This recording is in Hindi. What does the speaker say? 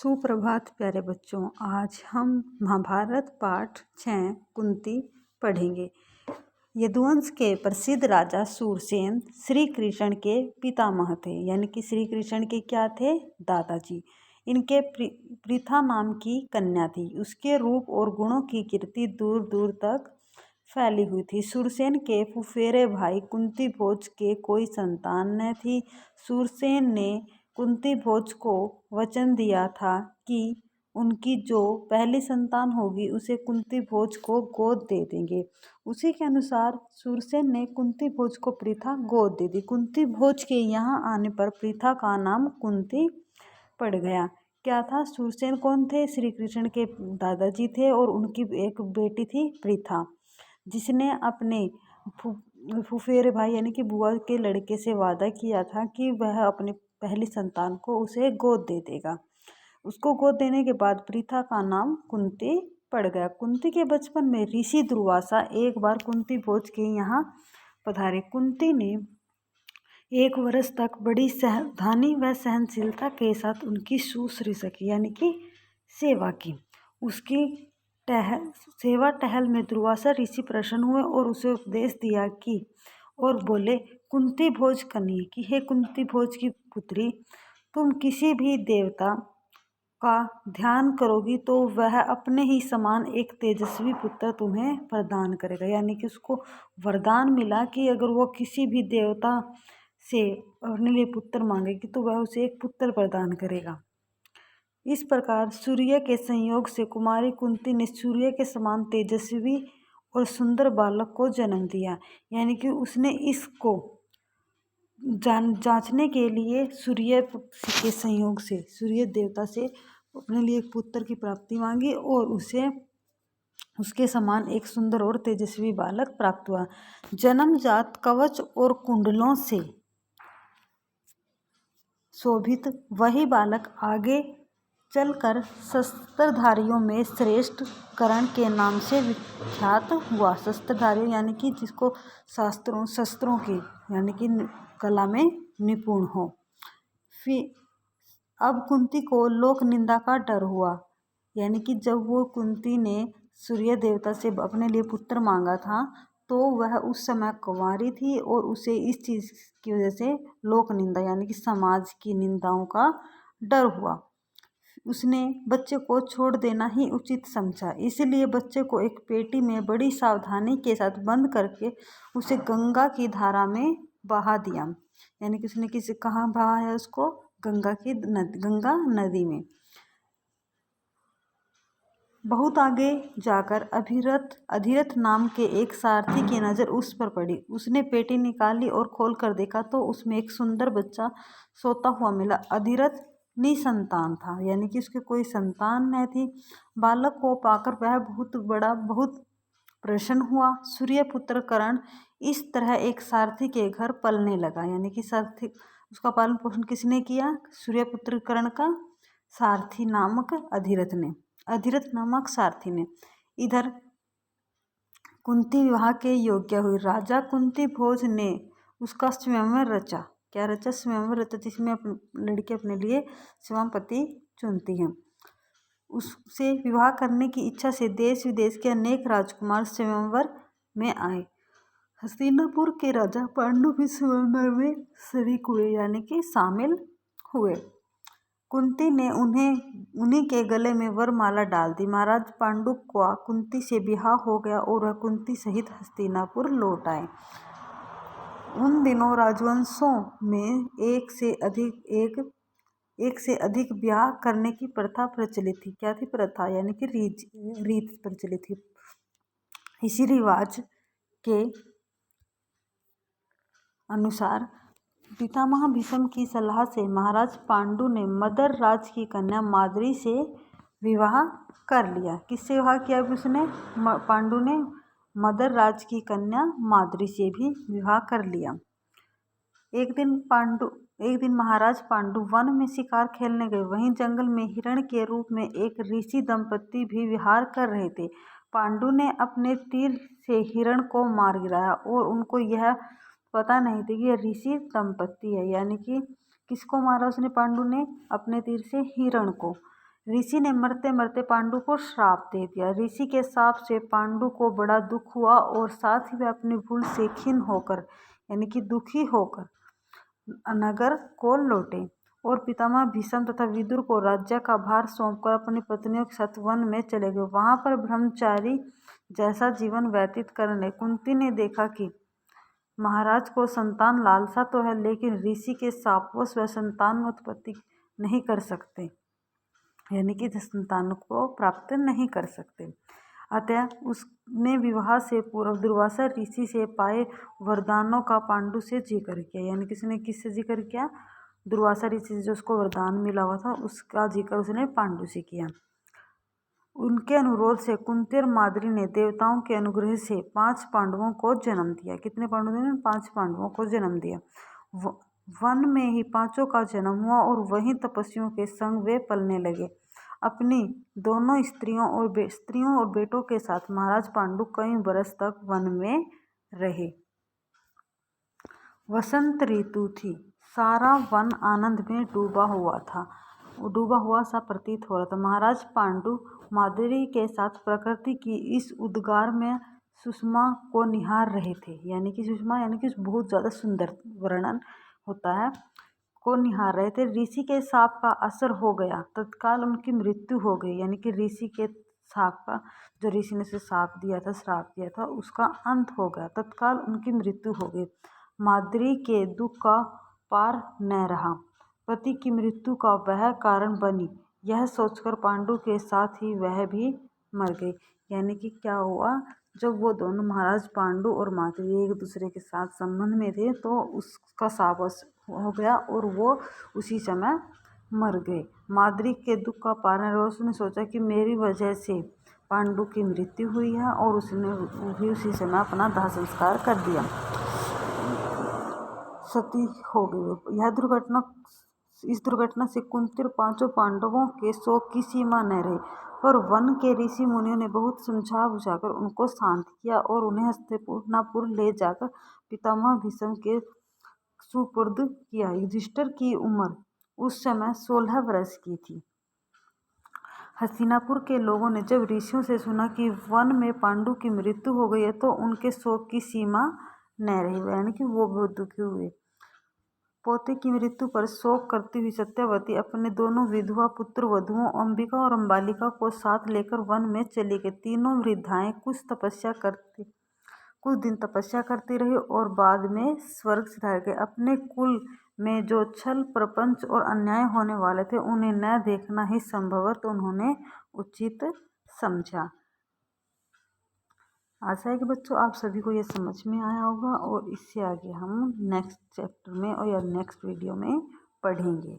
सुप्रभात प्यारे बच्चों। आज हम महाभारत पाठ 6 कुंती पढ़ेंगे। यदुवंश के प्रसिद्ध राजा सूरसेन श्री कृष्ण के पितामह थे, यानी कि श्री कृष्ण के क्या थे? दादाजी। इनके पृथा नाम की कन्या थी। उसके रूप और गुणों की कीर्ति दूर दूर तक फैली हुई थी। सूरसेन के फुफेरे भाई कुंती भोज के कोई संतान न थी। सूरसेन ने कुंती भोज को वचन दिया था कि उनकी जो पहली संतान होगी उसे कुंती भोज को गोद दे देंगे। उसी के अनुसार सूरसेन ने कुंती भोज को पृथा गोद दे दी। कुंती भोज के यहाँ आने पर पृथा का नाम कुंती पड़ गया। क्या था? सूरसेन कौन थे? श्री कृष्ण के दादाजी थे और उनकी एक बेटी थी पृथा, जिसने अपने फुफेरे भाई यानी कि बुआ के लड़के से वादा किया था कि वह अपनी पहली संतान को उसे गोद दे देगा। उसको गोद देने के बाद पृथा का नाम कुंती पड़ गया। कुंती के बचपन में ऋषि दुर्वासा एक बार कुंती भोज के यहाँ पधारे। कुंती ने 1 वर्ष तक बड़ी सावधानी व सहनशीलता के साथ उनकी शुश्रूषा की, यानी कि सेवा की। उसकी सेवा टहल में दुर्वासा ऋषि प्रसन्न हुए और उसे उपदेश दिया कि और बोले, कुंती भोज कन्या कि हे कुंती भोज की पुत्री, तुम किसी भी देवता का ध्यान करोगी तो वह अपने ही समान एक तेजस्वी पुत्र तुम्हें प्रदान करेगा। यानी कि उसको वरदान मिला कि अगर वो किसी भी देवता से अपने लिए पुत्र मांगेगी तो वह उसे एक पुत्र प्रदान करेगा। इस प्रकार सूर्य के संयोग से कुमारी कुंती ने सूर्य के समान तेजस्वी और सुंदर बालक को जन्म दिया। यानी कि उसने इसको जांचने के लिए सूर्य के संयोग से सूर्य देवता से अपने लिए एक पुत्र की प्राप्ति मांगी और उसे उसके समान एक सुंदर और तेजस्वी बालक प्राप्त हुआ। जन्मजात कवच और कुंडलों से शोभित वही बालक आगे चलकर शस्त्रधारियों में श्रेष्ठ कर्ण के नाम से विख्यात हुआ। शस्त्रधारियों यानी कि जिसको शस्त्रों की यानी कि कला में निपुण हो। फिर अब कुंती को लोक निंदा का डर हुआ, यानी कि जब वो कुंती ने सूर्य देवता से अपने लिए पुत्र मांगा था तो वह उस समय कुंवारी थी और उसे इस चीज़ की वजह से लोक निंदा यानी कि समाज की निंदाओं का डर हुआ। उसने बच्चे को छोड़ देना ही उचित समझा, इसलिए बच्चे को एक पेटी में बड़ी सावधानी के साथ बंद करके उसे गंगा की धारा में बहा दिया। यानी कि उसने कहाँ बहाया उसको? गंगा नदी में। बहुत आगे जाकर अधिरथ नाम के एक सारथी की नज़र उस पर पड़ी। उसने पेटी निकाली और खोल कर देखा तो उसमें एक सुंदर बच्चा सोता हुआ मिला। अधिरथ निसंतान था, यानी कि उसके कोई संतान नहीं थी। बालक को पाकर वह बहुत प्रसन्न हुआ। सूर्यपुत्र कर्ण इस तरह एक सारथी के घर पलने लगा। यानी कि सारथी उसका पालन पोषण किसने किया? सूर्यपुत्र कर्ण का सारथी नामक अधिरथ नामक सारथी ने। इधर कुंती विवाह के योग्य हुई। राजा कुंती भोज ने उसका स्वयंवर रचा। क्या रचा? स्वयंवर रचा, जिसमें लड़की अपने लिए स्वयंपति चुनती हैं। उससे विवाह करने की इच्छा से देश विदेश के अनेक राजकुमार स्वयंवर में आए। हस्तिनापुर के राजा पांडु भी स्वयंवर में शरीक हुए, यानी कि शामिल हुए। कुंती ने उन्हीं के गले में वरमाला डाल दी। महाराज पांडु का कुंती से विवाह हो गया और वह कुंती सहित हस्तिनापुर लौट आए। उन दिनों राजवंशों में एक से अधिक ब्याह करने की प्रथा प्रचलित थी। क्या थी प्रथा? यानी कि रीत प्रचलित थी। इसी रिवाज के अनुसार पितामह भीष्म की सलाह से महाराज पांडु ने मदर राज की कन्या माद्री से विवाह कर लिया। किससे विवाह किया उसने? पांडु ने मदर राज की कन्या माद्री से भी विवाह कर लिया। एक दिन महाराज पांडु वन में शिकार खेलने गए। वहीं जंगल में हिरण के रूप में एक ऋषि दंपत्ति भी विहार कर रहे थे। पांडु ने अपने तीर से हिरण को मार गिराया और उनको यह पता नहीं था कि यह ऋषि दंपत्ति है। यानी कि किसको मारा उसने? पांडु ने अपने तीर से हिरण को। ऋषि ने मरते मरते पांडु को श्राप दे दिया। ऋषि के श्राप से पांडु को बड़ा दुख हुआ और साथ ही वे अपनी भूल से खिन्न होकर यानी कि दुखी होकर नगर को लौटे और पितामह भीष्म तथा विदुर को राज्य का भार सौंपकर अपनी पत्नियों के साथ वन में चले गए। वहां पर ब्रह्मचारी जैसा जीवन व्यतीत करने कुंती ने देखा कि महाराज को संतान लालसा तो है, लेकिन ऋषि के शापवश वह संतान उत्पत्ति नहीं कर सकते, यानी कि संतान को प्राप्त नहीं कर सकते। अतः उसने विवाह से पूर्व दुर्वासा ऋषि से पाए वरदानों का पांडु से जिक्र किया, यानी कि उसने किससे जिक्र किया? दुर्वासा ऋषि से जो उसको वरदान मिला हुआ था उसका जिक्र उसने पांडु से किया। उनके अनुरोध से कुंती और माद्री ने देवताओं के अनुग्रह से 5 पांडवों को जन्म दिया। कितने पांडवों ने? 5 पांडवों को जन्म दिया। वन में ही 5 का जन्म हुआ और वहीं तपस्वियों के संग वे पलने लगे। अपनी दोनों स्त्रियों और बेटों के साथ महाराज पांडु कई वर्ष तक वन में रहे। वसंत ऋतु थी। सारा वन आनंद में डूबा हुआ सा प्रतीत हो रहा था। महाराज पांडु माद्री के साथ प्रकृति की इस उद्गार में सुषमा को निहार रहे थे, यानी कि सुषमा यानी कि बहुत ज़्यादा सुंदर वर्णन होता है, को निहार रहे थे। ऋषि के शाप का असर हो गया, तत्काल उनकी मृत्यु हो गई, यानी कि ऋषि के शाप का, जो ऋषि ने श्राप दिया था उसका अंत हो गया, तत्काल उनकी मृत्यु हो गई। माद्री के दुख का पार न रहा। पति की मृत्यु का वह कारण बनी, यह सोचकर पांडु के साथ ही वह भी मर गई। यानी कि क्या हुआ, जब वो दोनों महाराज पांडु और माद्री एक दूसरे के साथ संबंध में थे तो उसका शाप हो गया और वो उसी समय मर गए। माद्री के दुख का पार न रहा, उसने सोचा कि मेरी वजह से पांडु की मृत्यु हुई है और उसने भी उसी समय अपना दाह संस्कार कर दिया, सती हो गई। इस दुर्घटना से कुंती और 5 पांडवों के शोक की सीमा न रही, पर वन के ऋषि मुनियों ने बहुत समझा बुझाकर उनको शांत किया और उन्हें हस्तिनापुर ले जाकर पितामह भीष्म के सुपुर्द किया। युधिष्ठिर की उम्र उस समय 16 वर्ष की थी। हस्तिनापुर के लोगों ने जब ऋषियों से सुना कि वन में पांडु की मृत्यु हो गई है तो उनके शोक की सीमा न रही, यानी कि वो बहुत दुखी हुए। पोते की मृत्यु पर शोक करती हुई सत्यवती अपने दोनों विधवा पुत्र वधुओं अंबिका और अंबालिका को साथ लेकर वन में चली गई। तीनों वृद्धाएं कुछ दिन तपस्या करती रही और बाद में स्वर्ग सिधार गए। अपने कुल में जो छल प्रपंच और अन्याय होने वाले थे उन्हें न देखना ही संभवतः उन्होंने उचित समझा। आशा है कि बच्चों आप सभी को ये समझ में आया होगा और इससे आगे हम नेक्स्ट चैप्टर में और या नेक्स्ट वीडियो में पढ़ेंगे।